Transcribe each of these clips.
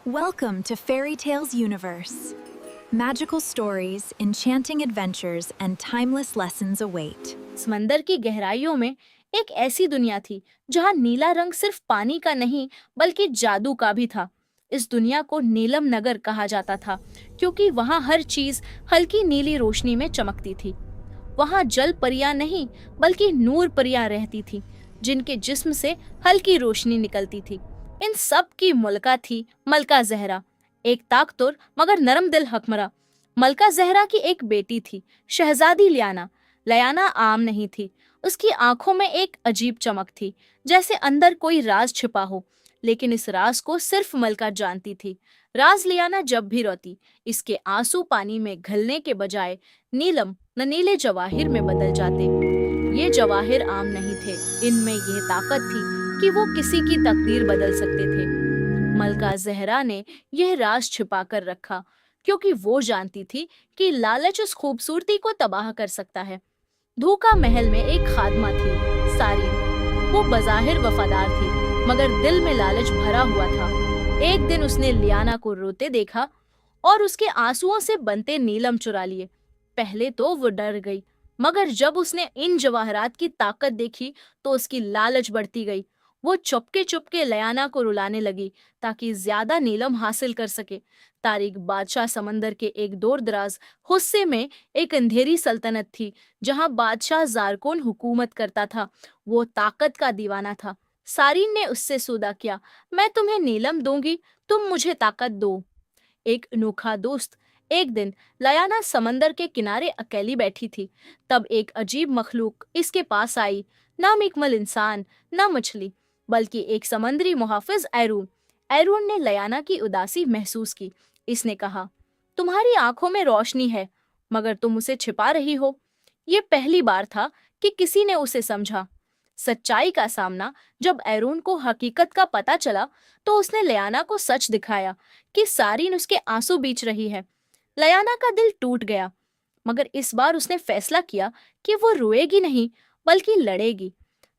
Welcome to Fairy Tales Universe. Magical stories, enchanting adventures, and timeless lessons await. समंदर की गहराइयों में एक ऐसी दुनिया थी जहां नीला रंग सिर्फ पानी का नहीं बल्कि जादू का भी था। इस दुनिया को नीलम नगर कहा जाता था क्योंकि वहां हर चीज हल्की नीली रोशनी में चमकती थी। वहां जल परियां नहीं बल्कि नूर परियां रहती थी जिनके जिस्म से हल्की रोशनी निकलती थी। इन सब की मलका थी मलका जहरा, एक ताकतवर मगर नरम दिल हकमरा। मलका जहरा की एक बेटी थी, शहजादी लियाना। लियाना आम नहीं थी, उसकी आंखों में एक अजीब चमक थी, जैसे अंदर कोई राज छिपा हो। लेकिन इस राज को सिर्फ मलका जानती थी। राज लियाना जब भी रोती, इसके आंसू पानी में घलने के बजाय नीलम न नीले जवाहिर में बदल जाते। ये जवाहिर आम नहीं थे, इनमें यह ताकत थी कि वो किसी की तकदीर बदल सकते थे। मलका जहरा ने यह राज छिपा कर रखा क्योंकि वो जानती थी कि लालच उस खूबसूरती को तबाह कर सकता है। धूका महल में एक खादमा थी, सारी। वो बज़ाहिर वफादार थी मगर दिल में लालच भरा हुआ था। एक दिन उसने लियाना को रोते देखा और उसके आंसुओं से बनते नीलम चुरा लिए। पहले तो वो डर गई, मगर जब उसने इन जवाहरात की ताकत देखी तो उसकी लालच बढ़ती गई। वो चुपके चुपके लियाना को रुलाने लगी ताकि ज्यादा नीलम हासिल कर सके। तारिक बादशाह समंदर के एक दूर दराज हिस्से में एक अंधेरी सल्तनत थी जहां बादशाह ज़ारकोन हुकूमत करता था। वो ताकत का दीवाना था। सारीन ने उससे सौदा किया, मैं तुम्हें नीलम दूंगी, तुम मुझे ताकत दो। एक अनोखा दोस्त। एक दिन लियाना समंदर के किनारे अकेली बैठी थी। तब एक अजीब मखलूक इसके पास आई, ना मिकमल इंसान, ना मछली, बल्कि एक समंदरी मुहाफिज एरून। एरून ने लियाना की उदासी महसूस की। इसने कहा, तुम्हारी आंखों में रोशनी है मगर तुम उसे छिपा रही हो। ये पहली बार था कि किसी ने उसे समझा। सच्चाई का सामना जब एरून को हकीकत का पता चला तो उसने लियाना को सच दिखाया कि सारीन उसके आंसू बीच रही है। लियाना का दिल टूट गया, मगर इस बार उसने फैसला किया कि वो रोएगी नहीं बल्कि लड़ेगी।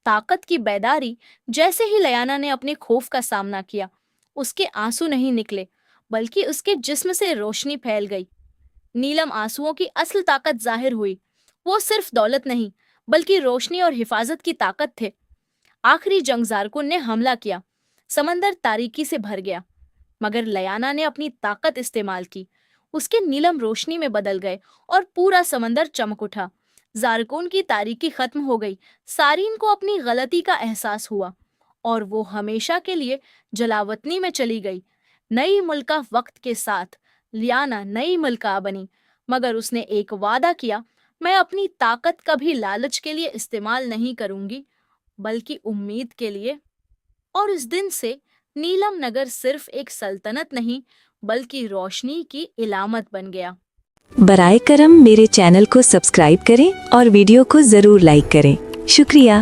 ताकत की बेदारी। जैसे ही लियाना ने अपने खौफ का सामना किया, उसके आंसू नहीं निकले बल्कि उसके जिस्म से रोशनी फैल गई। नीलम आंसुओं की असल ताकत जाहिर हुई। वो सिर्फ दौलत नहीं बल्कि रोशनी और हिफाजत की ताकत थे। आखिरी जंग ज़ारकुन ने हमला किया, समंदर तारीकी से भर गया, मगर लियाना ने अपनी ताकत इस्तेमाल की। उसके नीलम रोशनी में बदल गए और पूरा समंदर चमक उठा। ज़ारकुन की तारीकी खत्म हो गई। सारीन को अपनी गलती का एहसास हुआ और वो हमेशा के लिए जलावतनी में चली गई। नई मुल्का वक्त के साथ लियाना नई मुल्का बनी, मगर उसने एक वादा किया, मैं अपनी ताकत कभी लालच के लिए इस्तेमाल नहीं करूंगी बल्कि उम्मीद के लिए। और इस दिन से नीलम नगर सिर्फ एक सल्तनत नहीं बल्कि रोशनी की इलामत बन गया। बराए करम मेरे चैनल को सब्सक्राइब करें और वीडियो को ज़रूर लाइक करें। शुक्रिया।